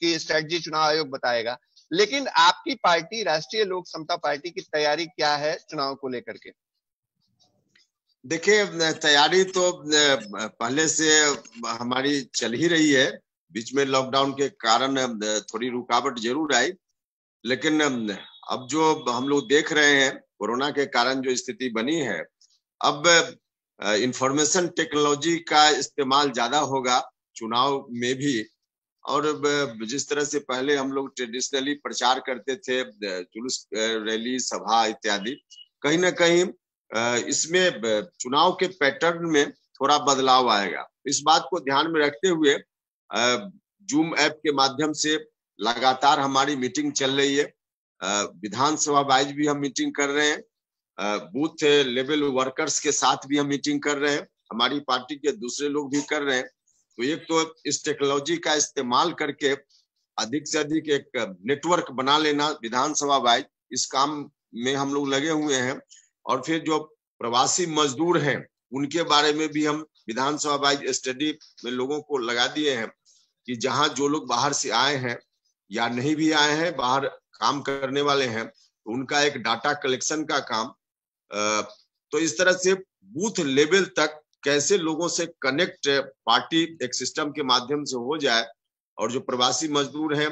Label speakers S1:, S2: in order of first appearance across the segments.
S1: उसकी स्ट्रेटजी चुनाव आयोग बताएगा। लेकिन आपकी पार्टी राष्ट्रीय लोक समता पार्टी की तैयारी क्या है चुनाव को लेकर के?
S2: देखिए, तैयारी तो पहले से हमारी चल ही रही है। बीच में लॉकडाउन के कारण थोड़ी रुकावट जरूर आई, लेकिन अब जो हम लोग देख रहे हैं कोरोना के कारण जो स्थिति बनी है, अब इंफॉर्मेशन टेक्नोलॉजी का इस्तेमाल ज्यादा होगा चुनाव में भी। और जिस तरह से पहले हम लोग ट्रेडिशनली प्रचार करते थे, जुलूस, रैली, सभा इत्यादि, कहीं ना कहीं इसमें चुनाव के पैटर्न में थोड़ा बदलाव आएगा। इस बात को ध्यान में रखते हुए जूम ऐप के माध्यम से लगातार हमारी मीटिंग चल रही है। विधानसभा वाइज भी हम मीटिंग कर रहे हैं, बूथ लेवल वर्कर्स के साथ भी हम मीटिंग कर रहे हैं, हमारी पार्टी के दूसरे लोग भी कर रहे हैं। तो एक तो इस टेक्नोलॉजी का इस्तेमाल करके अधिक से अधिक एक नेटवर्क बना लेना विधानसभा वाइज, इस काम में हम लोग लगे हुए हैं। और फिर जो प्रवासी मजदूर हैं उनके बारे में भी हम विधानसभा वाइज स्टडी में लोगों को लगा दिए हैं कि जहां जो लोग बाहर से आए हैं या नहीं भी आए हैं, बाहर काम करने वाले हैं, तो उनका एक डाटा कलेक्शन का काम। तो इस तरह से बूथ लेवल तक कैसे लोगों से कनेक्ट पार्टी एक सिस्टम के माध्यम से हो जाए, और जो प्रवासी मजदूर हैं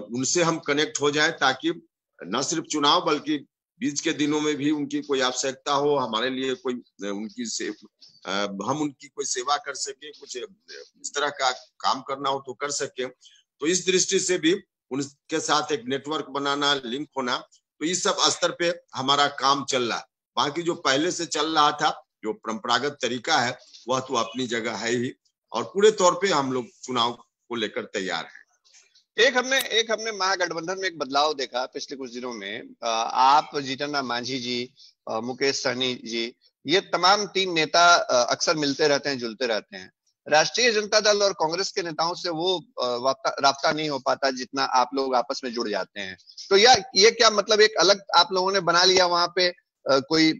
S2: उनसे हम कनेक्ट हो जाए, ताकि न सिर्फ चुनाव बल्कि बीच के दिनों में भी उनकी कोई आवश्यकता हो, हमारे लिए कोई हम उनकी कोई सेवा कर सके, कुछ इस तरह का काम करना हो तो कर सके। तो इस दृष्टि से भी उनके साथ एक नेटवर्क बनाना, लिंक होना, तो इस सब स्तर पे हमारा काम चल रहा है। बाकी जो पहले से चल रहा था, जो परंपरागत तरीका है, वह तो अपनी जगह है ही, और पूरे तौर पे हम लोग चुनाव को लेकर तैयार हैं।
S1: एक हमने महागठबंधन में एक बदलाव देखा पिछले कुछ दिनों में। आप, जीतन राम मांझी जी, मुकेश सहनी जी, ये तमाम 3 नेता अक्सर मिलते रहते हैं, जुलते रहते हैं। राष्ट्रीय जनता दल और कांग्रेस के नेताओं से वो राब्ता नहीं हो पाता जितना आप लोग आपस में जुड़ जाते हैं। तो ये क्या मतलब एक अलग आप लोगों ने बना लिया वहां पे, कोई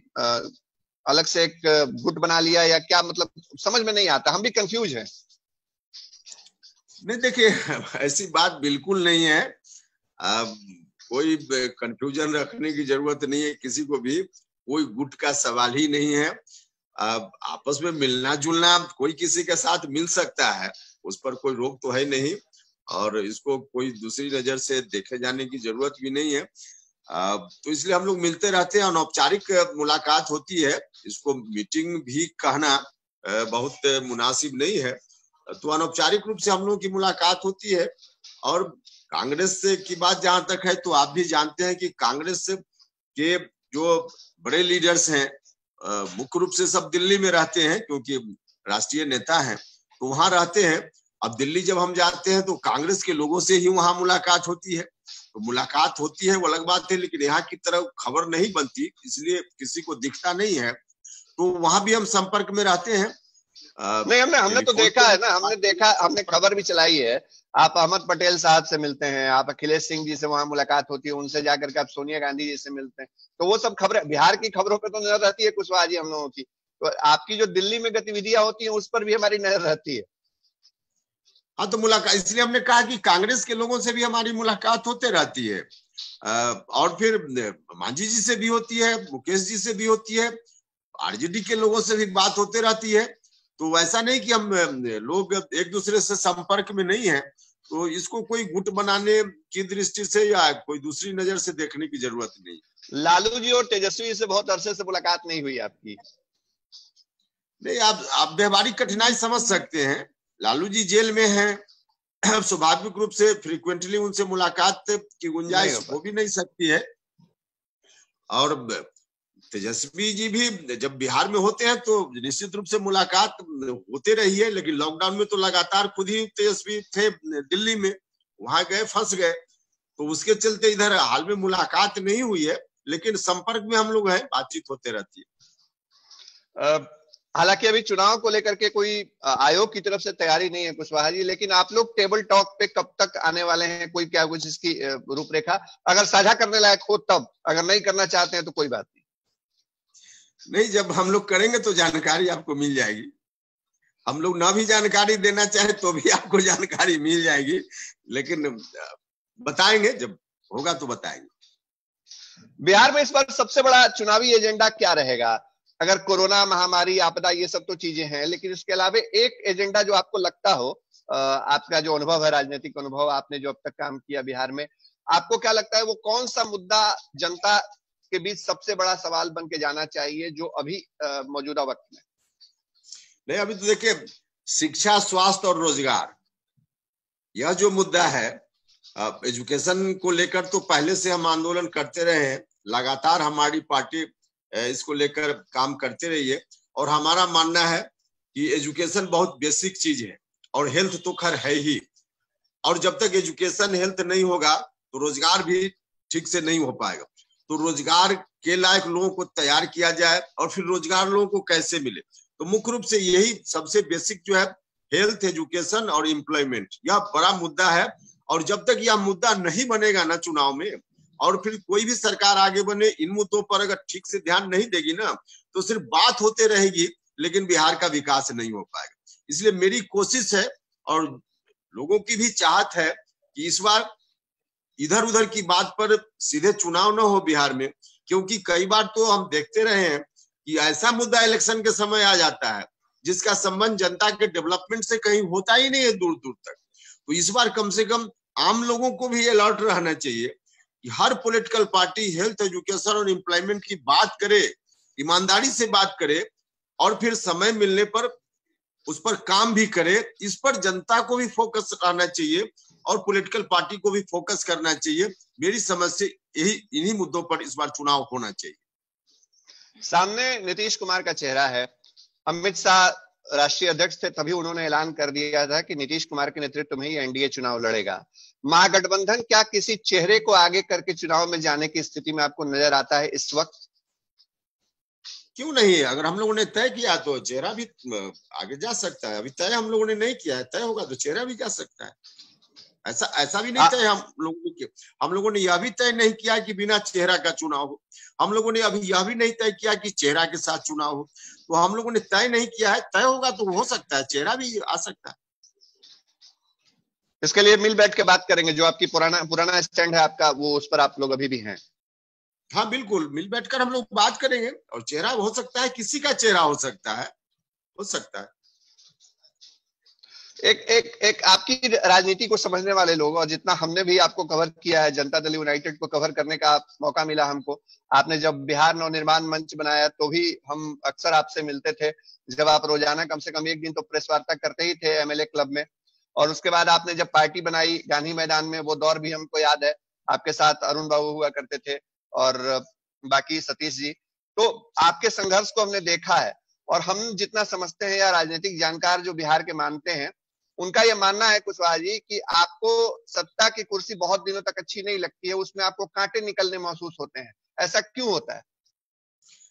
S1: अलग से एक गुट बना लिया, या क्या मतलब समझ में नहीं आता, हम भी कंफ्यूज हैं।
S2: नहीं, देखिए, ऐसी बात बिल्कुल नहीं है। कोई कंफ्यूजन रखने की जरूरत नहीं है किसी को भी, कोई गुट का सवाल ही नहीं है। आपस में मिलना जुलना कोई किसी के साथ मिल सकता है, उस पर कोई रोक तो है नहीं, और इसको कोई दूसरी नजर से देखे जाने की जरूरत भी नहीं है। तो इसलिए हम लोग मिलते रहते हैं, अनौपचारिक मुलाकात होती है, इसको मीटिंग भी कहना बहुत मुनासिब नहीं है। तो अनौपचारिक रूप से हम लोगों की मुलाकात होती है। और कांग्रेस की बात जहां तक है, तो आप भी जानते हैं कि कांग्रेस के जो बड़े लीडर्स हैं मुख्य रूप से सब दिल्ली में रहते हैं, क्योंकि राष्ट्रीय नेता हैं, तो वहां रहते हैं। अब दिल्ली जब हम जाते हैं तो कांग्रेस के लोगों से ही वहां मुलाकात होती है, तो मुलाकात होती है वो अलग बात है, लेकिन यहाँ की तरह खबर नहीं बनती, इसलिए किसी को दिखता नहीं है। तो वहां भी हम संपर्क में रहते हैं।
S1: नहीं, हमने तो देखा है ना, हमने खबर भी चलाई है। आप अहमद पटेल साहब से मिलते हैं, आप अखिलेश सिंह जी से वहां मुलाकात होती है, उनसे जाकर के आप सोनिया गांधी जी से मिलते हैं। तो वो सब खबरें बिहार की खबरों पे तो नजर रहती है कुशवाहा जी हम लोगों की, तो आपकी जो दिल्ली में गतिविधियां होती है उस पर भी हमारी नजर रहती है।
S2: हाँ, तो मुलाकात, इसलिए हमने कहा कि कांग्रेस के लोगों से भी हमारी मुलाकात होते रहती है, और फिर मांझी जी से भी होती है, मुकेश जी से भी होती है, आरजेडी के लोगों से भी बात होते रहती है। तो ऐसा नहीं कि हम लोग एक दूसरे से संपर्क में नहीं है, तो इसको कोई गुट बनाने की दृष्टि से या कोई दूसरी नजर से देखने की जरूरत नहीं।
S1: लालू जी और तेजस्वी से बहुत अरसे से मुलाकात नहीं हुई आपकी?
S2: नहीं, आप व्यवहारिक कठिनाई समझ सकते हैं। लालू जी जेल में हैं, स्वाभाविक रूप से फ्रीक्वेंटली उनसे मुलाकात की गुंजाइश हो भी नहीं सकती है। और तेजस्वी जी भी जब बिहार में होते हैं तो निश्चित रूप से मुलाकात होते रही है, लेकिन लॉकडाउन में तो लगातार खुद ही तेजस्वी थे दिल्ली में, वहां गए, फंस गए, तो उसके चलते इधर हाल में मुलाकात नहीं हुई है, लेकिन संपर्क में हम लोग हैं, बातचीत होते रहती है।
S1: हालांकि अभी चुनाव को लेकर के कोई आयोग की तरफ से तैयारी नहीं है कुशवाहा जी, लेकिन आप लोग टेबल टॉक पे कब तक आने वाले हैं? कोई क्या कुछ इसकी रूपरेखा अगर साझा करने लायक हो तब, अगर नहीं करना चाहते हैं तो कोई बात नहीं।
S2: नहीं, जब हम लोग करेंगे तो जानकारी आपको मिल जाएगी। हम लोग ना भी जानकारी देना चाहे तो भी आपको जानकारी मिल जाएगी, लेकिन बताएंगे, जब होगा तो बताएंगे।
S1: बिहार में इस बार सबसे बड़ा चुनावी एजेंडा क्या रहेगा? अगर कोरोना महामारी, आपदा, ये सब तो चीजें हैं, लेकिन इसके अलावा एक एजेंडा जो आपको लगता हो, आपका जो अनुभव है, राजनीतिक अनुभव, आपने जो अब तक काम किया बिहार में, आपको क्या लगता है वो कौन सा मुद्दा जनता के बीच सबसे बड़ा सवाल बन के जाना चाहिए जो अभी मौजूदा वक्त में?
S2: नहीं, अभी तो देखिए, शिक्षा, स्वास्थ्य और रोजगार, यह जो मुद्दा है, एजुकेशन को लेकर तो पहले से हम आंदोलन करते रहे हैं, लगातार हमारी पार्टी इसको लेकर काम करते रही है, और हमारा मानना है कि एजुकेशन बहुत बेसिक चीज है, और हेल्थ तो खैर है ही, और जब तक एजुकेशन हेल्थ नहीं होगा तो रोजगार भी ठीक से नहीं हो पाएगा। तो रोजगार के लायक लोगों को तैयार किया जाए, और फिर रोजगार लोगों को कैसे मिले, तो मुख्य रूप से यही सबसे बेसिक जो है, हेल्थ, एजुकेशन और एम्प्लॉयमेंट, यह बड़ा मुद्दा है। और जब तक यह मुद्दा नहीं बनेगा ना चुनाव में, और फिर कोई भी सरकार आगे बने, इन मुद्दों पर अगर ठीक से ध्यान नहीं देगी ना, तो सिर्फ बात होते रहेगी, लेकिन बिहार का विकास नहीं हो पाएगा। इसलिए मेरी कोशिश है, और लोगों की भी चाहत है, कि इस बार इधर उधर की बात पर सीधे चुनाव न हो बिहार में, क्योंकि कई बार तो हम देखते रहे हैं कि ऐसा मुद्दा इलेक्शन के समय आ जाता है जिसका संबंध जनता के डेवलपमेंट से कहीं होता ही नहीं है दूर दूर तक। तो इस बार कम से कम आम लोगों को भी अलर्ट रहना चाहिए कि हर पॉलिटिकल पार्टी हेल्थ, एजुकेशन और एम्प्लॉयमेंट की बात करे, ईमानदारी से बात करे, और फिर समय मिलने पर उस पर काम भी करे। इस पर जनता को भी फोकस रहना चाहिए, और पॉलिटिकल पार्टी को भी फोकस करना चाहिए। मेरी समझ से इन्हीं मुद्दों पर इस बार चुनाव होना चाहिए।
S1: सामने नीतीश कुमार का चेहरा है। अमित शाह राष्ट्रीय अध्यक्ष थे, तभी उन्होंने ऐलान कर दिया था कि नीतीश कुमार के नेतृत्व में ही एनडीए चुनाव लड़ेगा। महागठबंधन क्या किसी चेहरे को आगे करके चुनाव में जाने की स्थिति में आपको नजर आता है इस वक्त?
S2: क्यों नहीं, अगर हम लोगों ने तय किया तो चेहरा भी आगे जा सकता है। अभी तय हम लोगों ने नहीं किया है, तय होगा तो चेहरा भी जा सकता है। ऐसा भी नहीं तय हम लोगों ने यह भी तय नहीं किया कि बिना चेहरा का चुनाव हो। हम लोगों ने अभी यह भी नहीं तय किया कि चेहरा के साथ चुनाव हो। तो हम लोगों ने तय नहीं किया है, तय होगा तो हो सकता है, चेहरा भी आ सकता है।
S1: इसके लिए मिल बैठ के बात करेंगे, जो आपकी पुराना स्टैंड है आपका, वो उस पर आप लोग अभी भी हैं?
S2: हाँ बिल्कुल, मिल बैठकर हम लोग बात करेंगे, और चेहरा हो सकता है, किसी का चेहरा हो सकता है, हो सकता है।
S1: एक आपकी राजनीति को समझने वाले लोग, और जितना हमने भी आपको कवर किया है, जनता दल यूनाइटेड को कवर करने का मौका मिला हमको। आपने जब बिहार नवनिर्माण मंच बनाया तो भी हम अक्सर आपसे मिलते थे, जब आप रोजाना कम से कम एक दिन तो प्रेस वार्ता करते ही थे एमएलए क्लब में। और उसके बाद आपने जब पार्टी बनाई गांधी मैदान में, वो दौर भी हमको याद है। आपके साथ अरुण बाबू हुआ करते थे और बाकी सतीश जी। तो आपके संघर्ष को हमने देखा है, और हम जितना समझते हैं या राजनीतिक जानकार जो बिहार के मानते हैं, उनका यह मानना है कुशवाहा जी कि आपको सत्ता की कुर्सी बहुत दिनों तक अच्छी नहीं लगती है, उसमें आपको कांटे निकलने महसूस होते हैं। ऐसा क्यों होता है?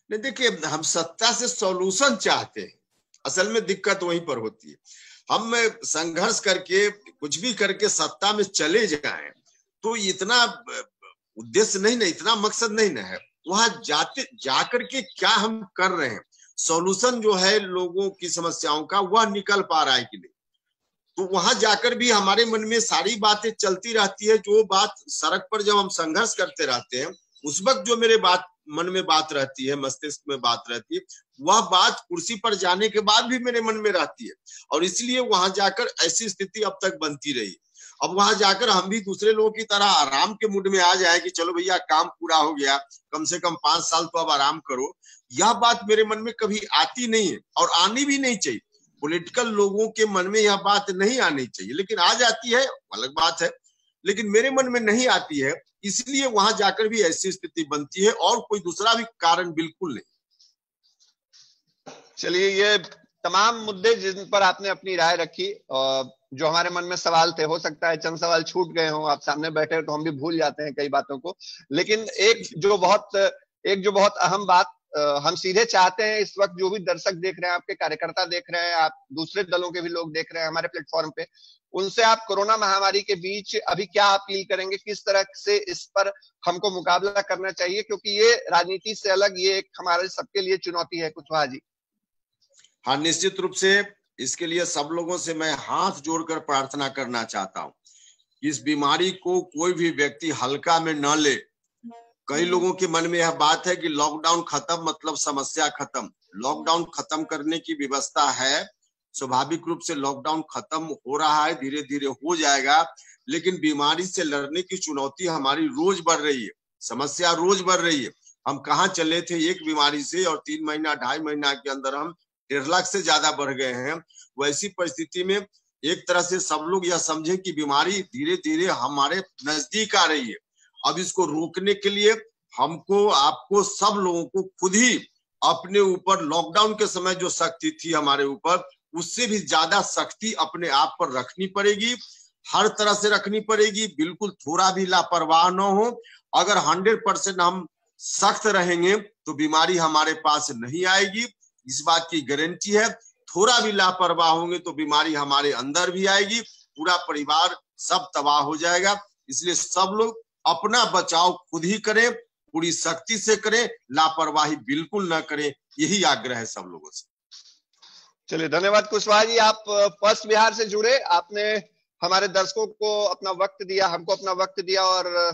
S2: नहीं, देखिए, हम सत्ता से सॉल्यूशन चाहते हैं, असल में दिक्कत वहीं पर होती है। हम संघर्ष करके कुछ भी करके सत्ता में चले जाएं तो इतना उद्देश्य नहीं ना, इतना मकसद नहीं ना है। वहां जाकर के क्या हम कर रहे हैं, सॉल्यूशन जो है लोगों की समस्याओं का, वह निकल पा रहा है कि नहीं। तो वहां जाकर भी हमारे मन में सारी बातें चलती रहती है। जो बात सड़क पर जब हम संघर्ष करते रहते हैं, उस वक्त जो मेरे मन में बात रहती है, मस्तिष्क में बात रहती है, वह बात कुर्सी पर जाने के बाद भी मेरे मन में रहती है। और इसलिए वहां जाकर ऐसी स्थिति अब तक बनती रही। अब वहां जाकर हम भी दूसरे लोगों की तरह आराम के मूड में आ जाए कि चलो भैया काम पूरा हो गया, कम से कम 5 साल तो अब आराम करो, यह बात मेरे मन में कभी आती नहीं है, और आनी भी नहीं चाहिए। पॉलिटिकल लोगों के मन में यह बात नहीं आनी चाहिए, लेकिन आ जाती है, अलग बात है, लेकिन मेरे मन में नहीं आती है। इसलिए वहां जाकर भी ऐसी स्थिति बनती है, और कोई दूसरा भी कारण बिल्कुल नहीं।
S1: चलिए, ये तमाम मुद्दे जिन पर आपने अपनी राय रखी, और जो हमारे मन में सवाल थे, हो सकता है चंद सवाल छूट गए हों, आप सामने बैठे हो तो हम भी भूल जाते हैं कई बातों को। लेकिन एक जो बहुत अहम बात हम सीधे चाहते हैं, इस वक्त जो भी दर्शक देख रहे हैं, आपके कार्यकर्ता देख रहे हैं, आप दूसरे दलों के भी लोग देख रहे हैं हमारे प्लेटफॉर्म पे, उनसे आप कोरोना महामारी के बीच अभी क्या अपील करेंगे? किस तरह से इस पर हमको मुकाबला करना चाहिए? क्योंकि ये राजनीति से अलग, ये एक हमारे सबके लिए चुनौती है कुशवाहा जी।
S2: हाँ, निश्चित रूप से इसके लिए सब लोगों से मैं हाथ जोड़कर प्रार्थना करना चाहता हूँ। इस बीमारी को कोई भी व्यक्ति हल्का में न ले। कई लोगों के मन में यह बात है कि लॉकडाउन खत्म मतलब समस्या खत्म। लॉकडाउन खत्म करने की व्यवस्था है, स्वाभाविक रूप से लॉकडाउन खत्म हो रहा है, धीरे धीरे हो जाएगा, लेकिन बीमारी से लड़ने की चुनौती हमारी रोज बढ़ रही है, समस्या रोज बढ़ रही है। हम कहाँ चले थे एक बीमारी से, और 3 महीना 2.5 महीना के अंदर हम 1.5 लाख से ज्यादा बढ़ गए हैं। वैसी परिस्थिति में एक तरह से सब लोग यह समझे कि बीमारी धीरे धीरे हमारे नजदीक आ रही है। अब इसको रोकने के लिए हमको, आपको, सब लोगों को खुद ही अपने ऊपर लॉकडाउन के समय जो सख्ती थी हमारे ऊपर, उससे भी ज्यादा सख्ती अपने आप पर रखनी पड़ेगी, हर तरह से रखनी पड़ेगी। बिल्कुल थोड़ा भी लापरवाह न हो। अगर 100% हम सख्त रहेंगे तो बीमारी हमारे पास नहीं आएगी, इस बात की गारंटी है। थोड़ा भी लापरवाह होंगे तो बीमारी हमारे अंदर भी आएगी, पूरा परिवार सब तबाह हो जाएगा। इसलिए सब लोग अपना बचाव खुद ही करें, पूरी सख्ती से करें, लापरवाही बिल्कुल न करें, यही आग्रह है सब लोगों से।
S1: चलिए, धन्यवाद कुशवाहा जी, आप फर्स्ट बिहार से जुड़े, आपने हमारे दर्शकों को अपना वक्त दिया, हमको अपना वक्त दिया, और